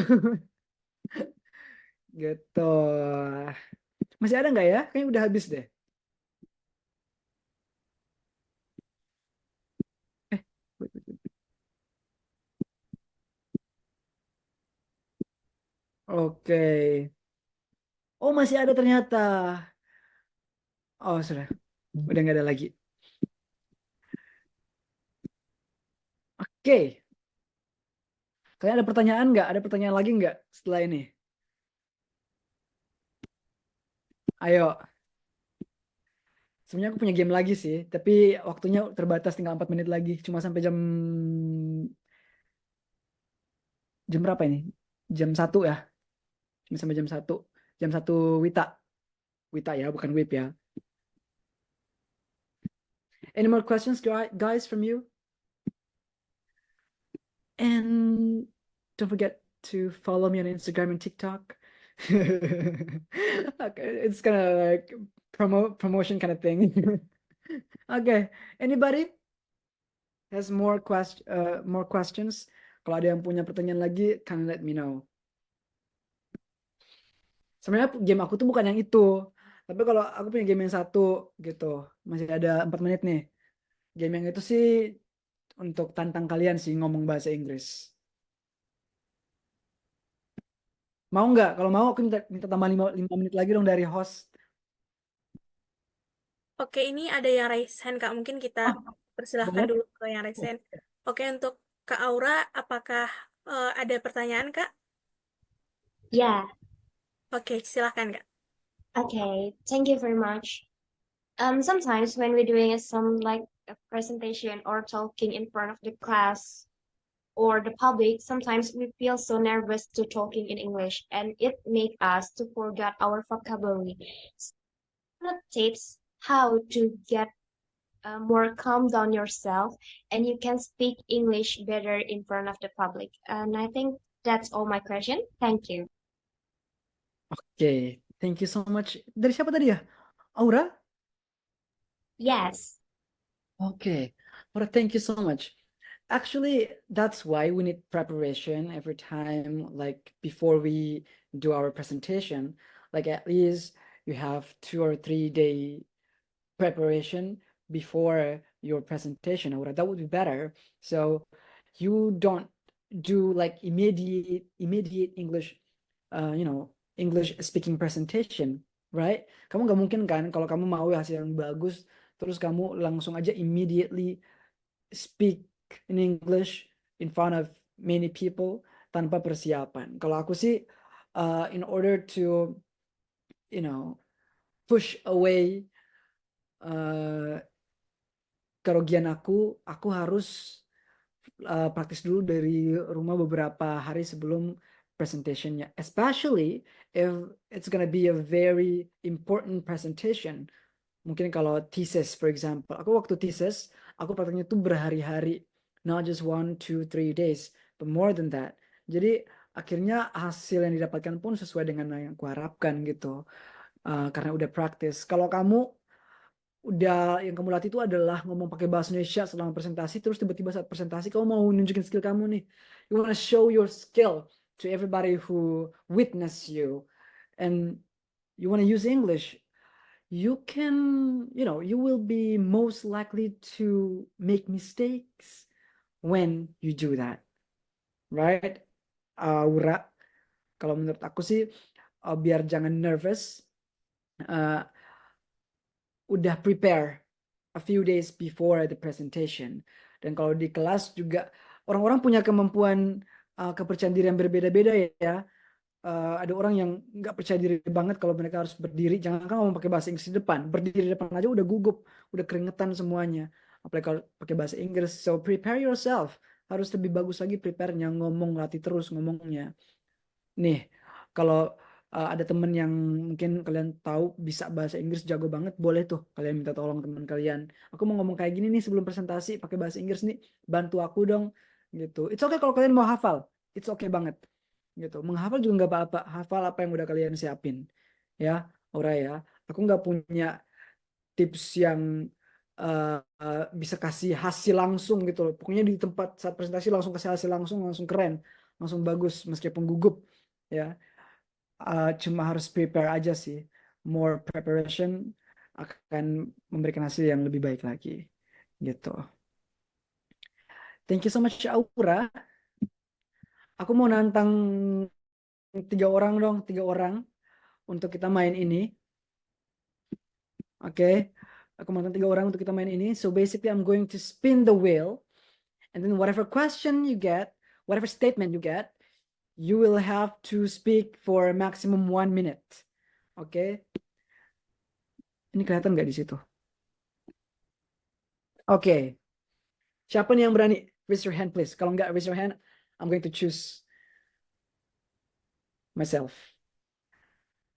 Gitu. Masih ada nggak ya? Kayaknya udah habis deh. Wait, wait, wait. Oke. Oh, masih ada ternyata. Oh, sudah. Udah nggak ada lagi. Oke. Kalian ada pertanyaan nggak? Ada pertanyaan lagi nggak setelah ini? Ayo. Sebenarnya aku punya game lagi sih, tapi waktunya terbatas tinggal 4 menit lagi. Cuma sampai jam berapa ini? Jam 1 ya. Cuma sampai jam 1. Jam 1 Wita. Wita ya, bukan WIB ya. Any more questions, guys, from you? And don't forget to follow me on Instagram and TikTok. Okay, it's kind of like promotion kind of thing. Okay, anybody has more questions? Kalau ada yang punya pertanyaan lagi, can let me know. Sebenarnya game aku tuh bukan yang itu, tapi kalau aku punya game yang satu gitu, masih ada 4 menit nih. Game yang itu sih untuk tantang kalian sih ngomong bahasa Inggris. Mau nggak? Kalau mau aku minta tambah 5 menit lagi dong dari host. Oke, ini ada yang raise hand, Kak. Mungkin kita persilahkan Boleh? dulu ke yang raise hand. Oke, untuk Kak Aura, apakah ada pertanyaan, Kak? Yeah. Oke, silahkan, Kak. Okay. Thank you very much. Sometimes when we're doing some like a presentation or talking in front of the class or the public, sometimes we feel so nervous to talking in English, and it make us to forget our vocabulary. Some tips how to get more calm down yourself, and you can speak English better in front of the public. And I think that's all my question. Thank you. Oke, thank you so much. Dari siapa tadi ya? Aura? Yes. Okay. Aura, thank you so much. Actually, that's why we need preparation every time, like before we do our presentation. Like at least you have 2 or 3 day preparation before your presentation, Aura. That would be better. So you don't do like immediate English, English speaking presentation, right? Kamu nggak mungkin kan kalau kamu mau hasil yang bagus, terus kamu langsung aja immediately speak in English in front of many people tanpa persiapan. Kalau aku sih, in order to, push away kerugian aku harus praktis dulu dari rumah beberapa hari sebelum presentationnya, especially if it's gonna be a very important presentation. Mungkin kalau thesis, for example, aku waktu thesis, aku prakteknya tuh berhari-hari, not just 1, 2, 3 days, but more than that. Jadi akhirnya hasil yang didapatkan pun sesuai dengan yang aku harapkan gitu, karena udah praktis. Kalau kamu yang kamu latih itu adalah ngomong pakai bahasa Indonesia selama presentasi, terus tiba-tiba saat presentasi kamu mau nunjukin skill kamu nih, you wanna show your skill to everybody who witness you, and you wanna use English, you can, you will be most likely to make mistakes when you do that, right? Aura, kalau menurut aku sih, biar jangan nervous, udah prepare a few days before the presentation. Dan kalau di kelas juga orang-orang punya kemampuan kepercayaan diri yang berbeda-beda ya. Ada orang yang nggak percaya diri banget kalau mereka harus berdiri. Jangan kan ngomong pakai bahasa Inggris di depan. Berdiri di depan aja udah gugup, udah keringetan semuanya. Apalagi kalau pakai bahasa Inggris. So prepare yourself. Harus lebih bagus lagi prepare-nya, ngomong, latih terus ngomongnya. Nih, kalau ada temen yang mungkin kalian tahu bisa bahasa Inggris jago banget, boleh tuh kalian minta tolong teman kalian. Aku mau ngomong kayak gini nih sebelum presentasi pakai bahasa Inggris nih, bantu aku dong gitu. It's okay kalau kalian mau hafal, it's okay banget gitu. Menghafal juga nggak apa-apa, hafal apa yang udah kalian siapin ya, Aura ya. Aku nggak punya tips yang bisa kasih hasil langsung gitu loh. Pokoknya di tempat saat presentasi langsung kasih hasil langsung keren, langsung bagus meskipun gugup ya. Cuma harus prepare aja sih. More preparation akan memberikan hasil yang lebih baik lagi gitu. Thank you so much Aura. Aku mau nantang 3 orang dong, 3 orang untuk kita main ini. Oke. Aku mau nantang 3 orang untuk kita main ini. So basically I'm going to spin the wheel and then whatever question you get, whatever statement you get, you will have to speak for maximum 1 minute. Oke. Ini kelihatan nggak di situ? Oke. Siapa nih yang berani? Raise your hand please. Kalau nggak raise your hand, I'm going to choose myself.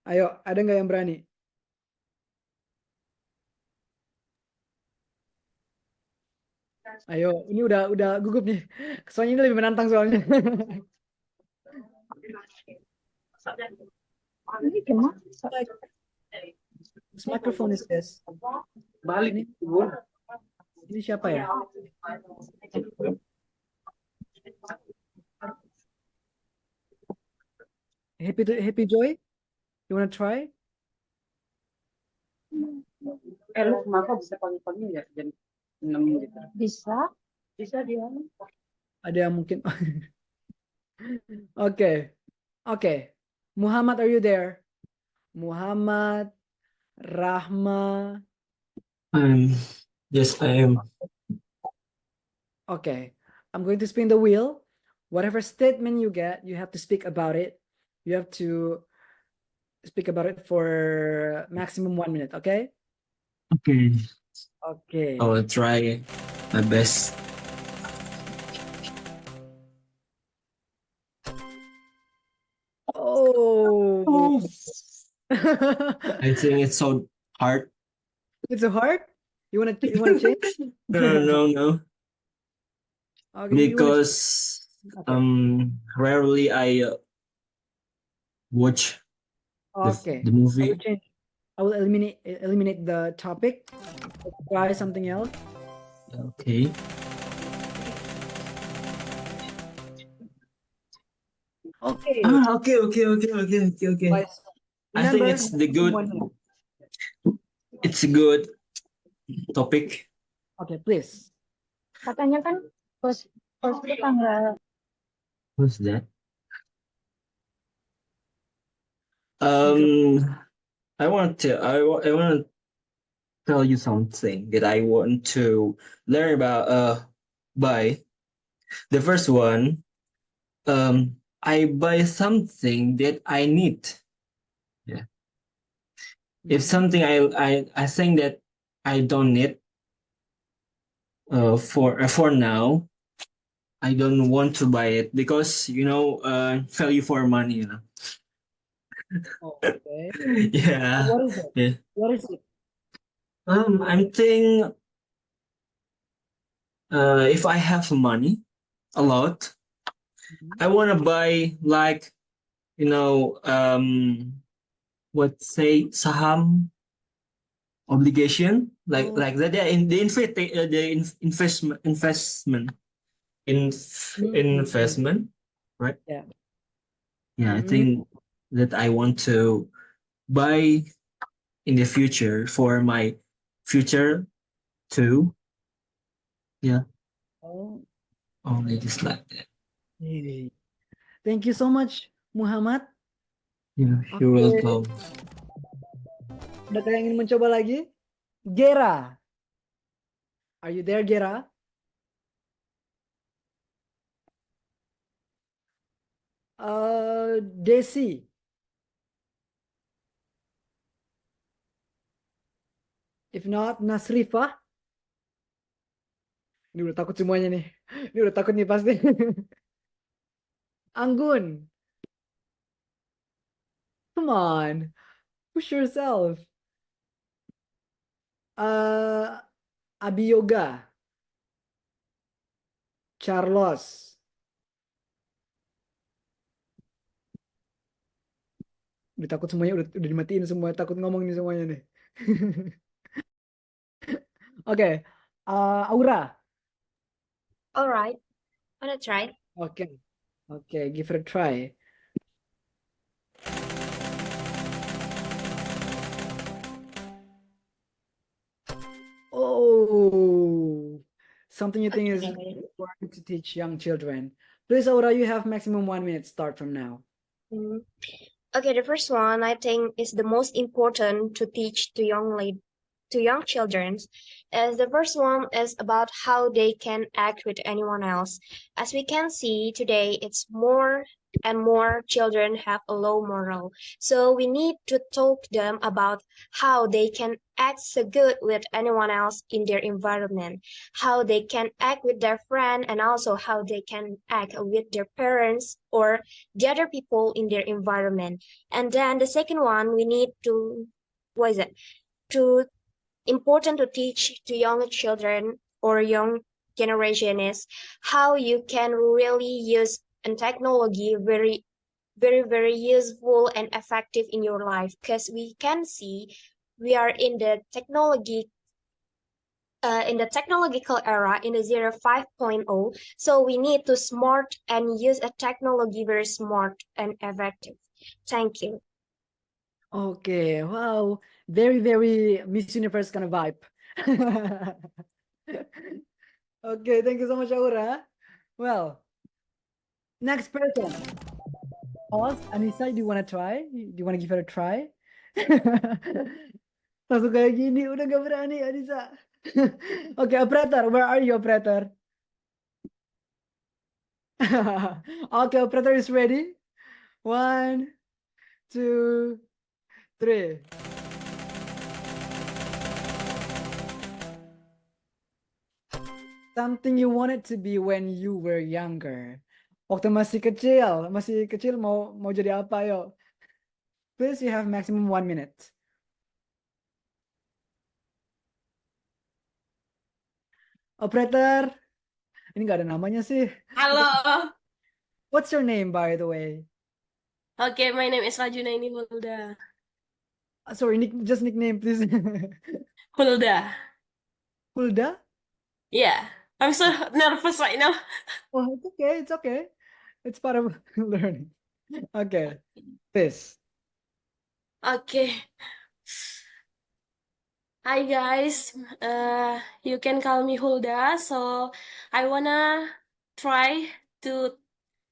Ayo, ada nggak yang berani? Ayo, ini udah gugup nih. Soalnya ini lebih menantang soalnya. This microphone is this. Balik. Ini siapa ya? Happy Joy? You wanna try? Lu kenapa bisa panggil-panggil ya jam 6 gitu? Bisa dia. Ada yang mungkin. Oke. Muhammad, are you there? Muhammad, Rahma. Yes, I am. Okay. I'm going to spin the wheel. Whatever statement you get, you have to speak about it. You have to speak about it for maximum 1 minute, okay? Okay. Okay. I will try my best. Oh. I think it's so hard. It's so hard? You wanna change? No. Okay, you wanna Because rarely I watch Okay. the movie. I will eliminate the topic. Try something else. Okay. Okay. Okay. I think Remember, it's a good topic. Okay, please. Katanya kan post tanggal. What's that? I want to tell you something that I want to learn about buy. The first one, I buy something that I need. Yeah. If something I think that I don't need for now, I don't want to buy it because value for money, Okay. Yeah. What is it? Yeah. What is it? I'm thinking if I have money, a lot, I want to buy like saham obligation like that. Yeah, in the investment, right? Yeah, I think that I want to buy in the future for my future too. Yeah. Only just like that. Thank you so much, Muhammad. Yeah, you're welcome. Udah kayak ingin mencoba lagi? Gera. Are you there, Gera? Desi. If not, Nasrifah. Ini udah takut semuanya nih. Ini udah takut nih pasti. Anggun. Come on. Push yourself. Abiyoga. Charlos. Udah takut semuanya, udah dimatiin semua. Takut ngomong nih semuanya nih. Oke. Aura. All right, wanna try? Oke. Oke, give it a try. Oh, something you think is Okay. important to teach young children. Please, Aura, you have maximum 1 minute. Start from now. Mm. Okay, the first one I think is the most important to teach to young children, as the first one is about how they can act with anyone else. As we can see today, it's more and more children have a low moral. So we need to talk to them about how they can act so good with anyone else in their environment, how they can act with their friend, and also how they can act with their parents or the other people in their environment. And then the second one, we need to, what is it? To important to teach to young children or young generation is how you can really use a technology very useful and effective in your life, because we can see we are in the technological era in the 05.0, so we need to smart and use a technology very smart and effective. Thank you. Okay, wow. Very, very Miss Universe kind of vibe. Okay, thank you so much, Aura. Well, next person. Pause. Anissa, do you want to try? Do you want to give it a try? Langsung kayak gini, udah gak berani, Anissa. Okay, operator, where are you, operator? Okay, operator is ready. 1, 2, 3. Something you wanted to be when you were younger. Waktu masih kecil mau jadi apa, yo? Please, you have maximum 1 minute. Operator, ini nggak ada namanya sih. Halo. What's your name, by the way? Okay, my name is Rajunaini Hulda. Sorry, just nickname, please. Hulda. Hulda? Yeah, I'm so nervous right now. Oh, it's okay. It's okay. It's part of learning. Okay, this. Okay. Hi guys, you can call me Hulda. So I wanna try to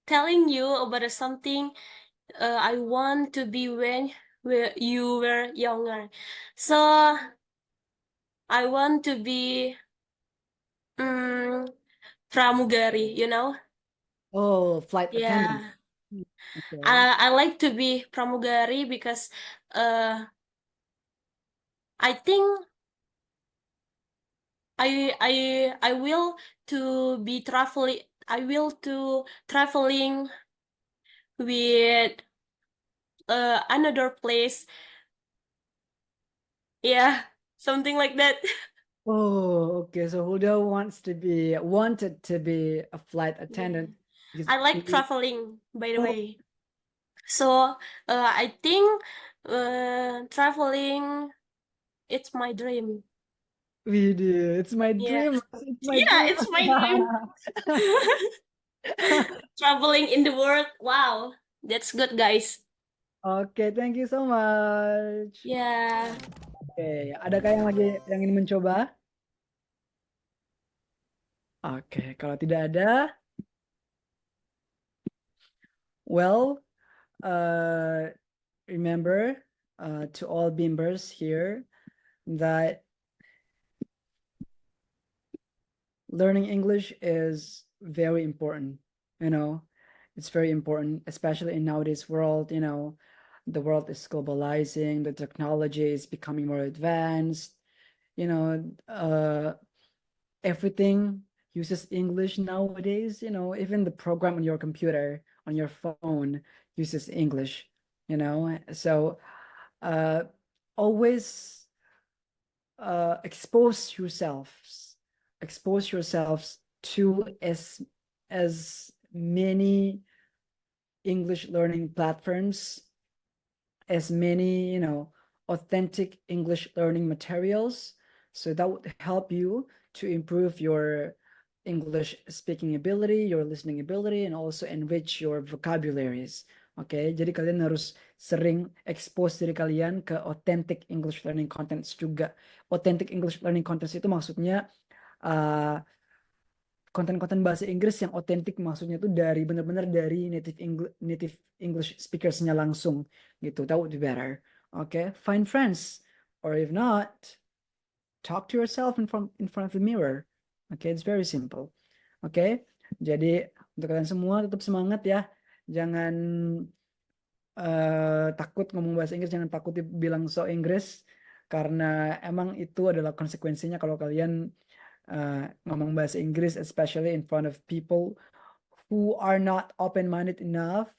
telling you about something I want to be when you were younger. So I want to be pramugari, you know? Oh, flight attendant. Yeah. Okay. I like to be pramugari because I think I will to be traveling. I will to traveling with another place. Yeah, something like that. Oh, okay. So Hulda wanted to be a flight attendant. because I like she- traveling, by the Oh. way. So I think traveling it's my dream. Video. It's my Yeah. dream. It's my Yeah, dream. it's my dream. Traveling in the world. Wow, that's good, guys. Okay, thank you so much. Yeah. Oke, adakah yang ingin mencoba? Oke, kalau tidak ada, well, remember to all Bimbers here that learning English is very important, you know. It's very important, especially in nowadays world, you know, the world is globalizing, the technology is becoming more advanced, you know, everything uses English nowadays, you know, even the program on your computer, on your phone uses English, you know. So always expose yourselves to as many English learning platforms, as many, you know, authentic English learning materials. So that would help you to improve your English speaking ability, your listening ability, and also enrich your vocabularies. Oke, jadi kalian harus sering expose diri kalian ke authentic English learning contents juga. Authentic English learning contents itu maksudnya uh, konten-konten bahasa Inggris yang otentik, maksudnya tuh dari benar-benar dari native English speakers-nya langsung gitu. That would be better. Okay, find friends, or if not, talk to yourself in front of the mirror. Okay, it's very simple. Okay, jadi untuk kalian semua tetap semangat ya. Jangan takut ngomong bahasa Inggris, jangan takut bilang so Inggris, karena emang itu adalah konsekuensinya kalau kalian ngomong bahasa Inggris, especially in front of people who are not open-minded enough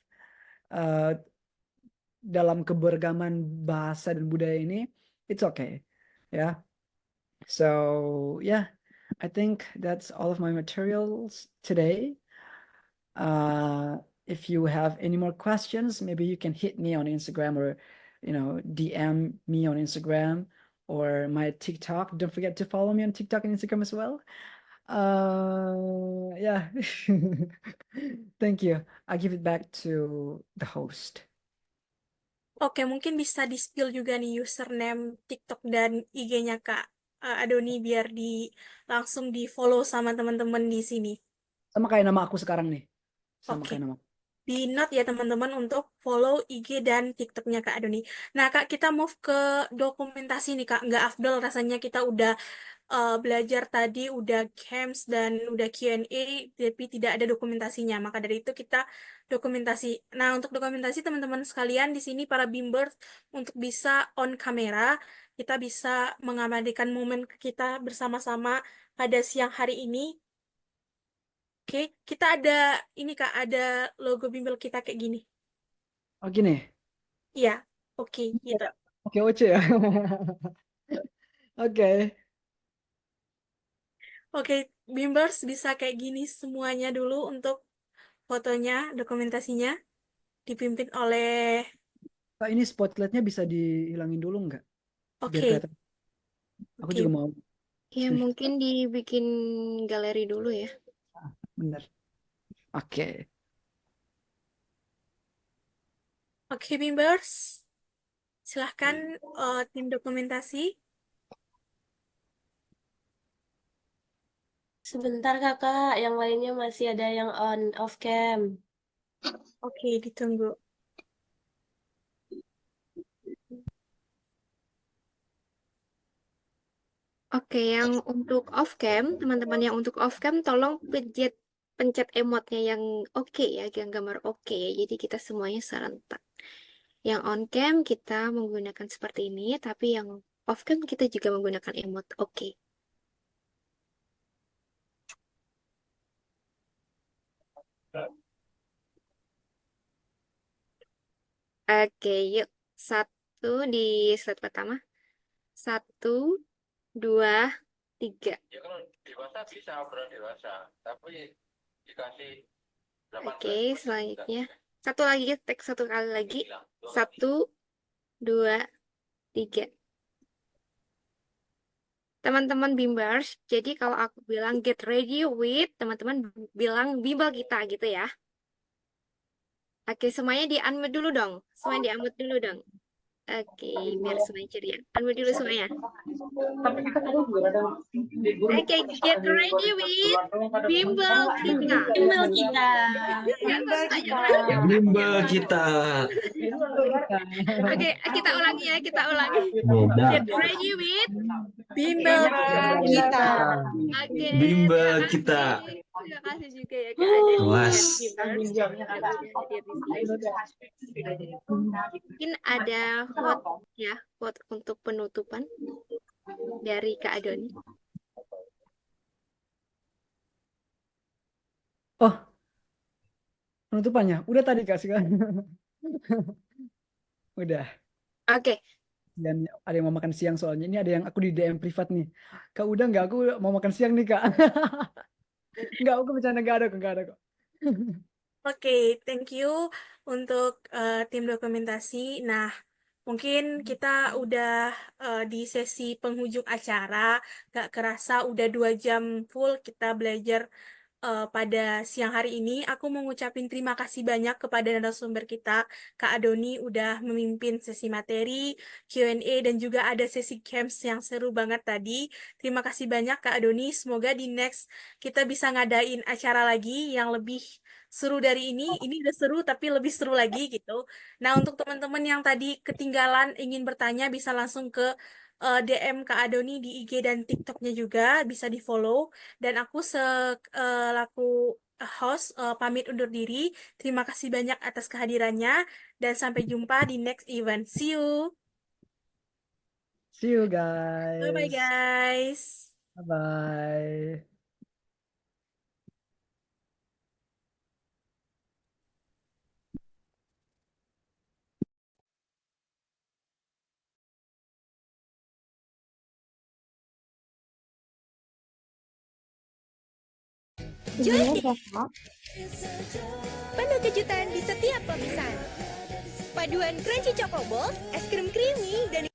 dalam keberagaman bahasa dan budaya ini. It's okay, yeah. So yeah, I think that's all of my materials today. If you have any more questions, maybe you can hit me on Instagram, or DM me on Instagram or my TikTok. Don't forget to follow me on TikTok and Instagram as well. Yeah. Thank you. I give it back to the host. Oke, mungkin bisa di-spill juga nih username TikTok dan IG-nya Kak Adoni biar langsung di-follow sama teman-teman di sini. Sama kayak nama aku sekarang nih. Sama Oke. kayak nama. Di note ya teman-teman untuk follow IG dan TikToknya Kak Adoni. Nah Kak, kita move ke dokumentasi nih Kak. Nggak afdol rasanya kita udah belajar tadi, udah camps dan udah Q&A, tapi tidak ada dokumentasinya. Maka dari itu kita dokumentasi. Nah, untuk dokumentasi teman-teman sekalian di sini para bimbers, untuk bisa on kamera, kita bisa mengabadikan momen kita bersama-sama pada siang hari ini. Oke, kita ada ini Kak, ada logo bimbel kita kayak gini. Oh gini. Iya, oke, gitu. Oke, Oce ya. Oke. Oke, bimbers bisa kayak gini semuanya dulu untuk fotonya, dokumentasinya dipimpin oleh. Kak, ini spotlightnya bisa dihilangin dulu nggak? Biar Oke. kelihatan. Aku Oke. juga mau. Ya, mungkin dibikin galeri dulu ya. Bener. Oke. Oke, bimbers. Silahkan tim dokumentasi. Sebentar kakak, yang lainnya masih ada yang on off cam. Oke, ditunggu. Oke, yang untuk off cam, teman-teman yang untuk off cam, tolong pencet emotnya yang oke ya, yang gambar oke ya. Jadi kita semuanya serentak. Yang on cam kita menggunakan seperti ini, tapi yang off cam kita juga menggunakan emot oke. Oke, yuk. Satu di slide pertama. 1, 2, 3. Ya kalau dewasa bisa obrolan dewasa, tapi dikasih 18 Oke, plus selanjutnya. Satu lagi, teks satu kali lagi. 1, 2, 3. Teman-teman bimbers, jadi kalau aku bilang get ready with, teman-teman bilang bimbel kita gitu ya. Oke, semuanya di-unmute dulu dong. Semuanya di-unmute dulu dong. Oke, biar semuanya ceria. Unmute dulu semuanya. Oke, get ready with bimbel kita. Email kita. Nggak Bimbel tanya kita. terakhir. Bimbel kita. Oke, kita ulangi ya, kita ulangi. Beda. Get ready with Bimbel Kita. Oke, Bimbel terima kita. kasih. Terima kasih juga ya Kak Adani Awas. dan viewers yang udah hadir di sini. Mungkin ada quote ya, quote untuk penutupan dari Kak Adoni. Oh, penutupannya. Udah tadi Kak Sika. Udah. Oke, Dan ada yang mau makan siang soalnya. Ini ada yang aku di DM privat nih. Kak udah nggak? Aku mau makan siang nih Kak. Nggak, aku bercanda. Nggak ada kok. Oke, thank you untuk tim dokumentasi. Nah, mungkin kita udah di sesi penghujung acara. Gak kerasa udah 2 jam full kita belajar pada siang hari ini. Aku mau ngucapin terima kasih banyak kepada narasumber kita, Kak Adoni, udah memimpin sesi materi, Q&A, dan juga ada sesi camps yang seru banget tadi. Terima kasih banyak, Kak Adoni. Semoga di next kita bisa ngadain acara lagi yang lebih seru dari ini. Ini udah seru, tapi lebih seru lagi gitu. Nah, untuk teman-teman yang tadi ketinggalan ingin bertanya, bisa langsung ke DM Kak Adoni di IG dan TikToknya juga, bisa di-follow. Dan aku selaku host pamit undur diri. Terima kasih banyak atas kehadirannya dan sampai jumpa di next event. See you. See you Bye-bye guys. guys. Bye-bye. Joy penuh kejutan di setiap lapisan. Paduan crunchy choco balls, es krim creamy, dan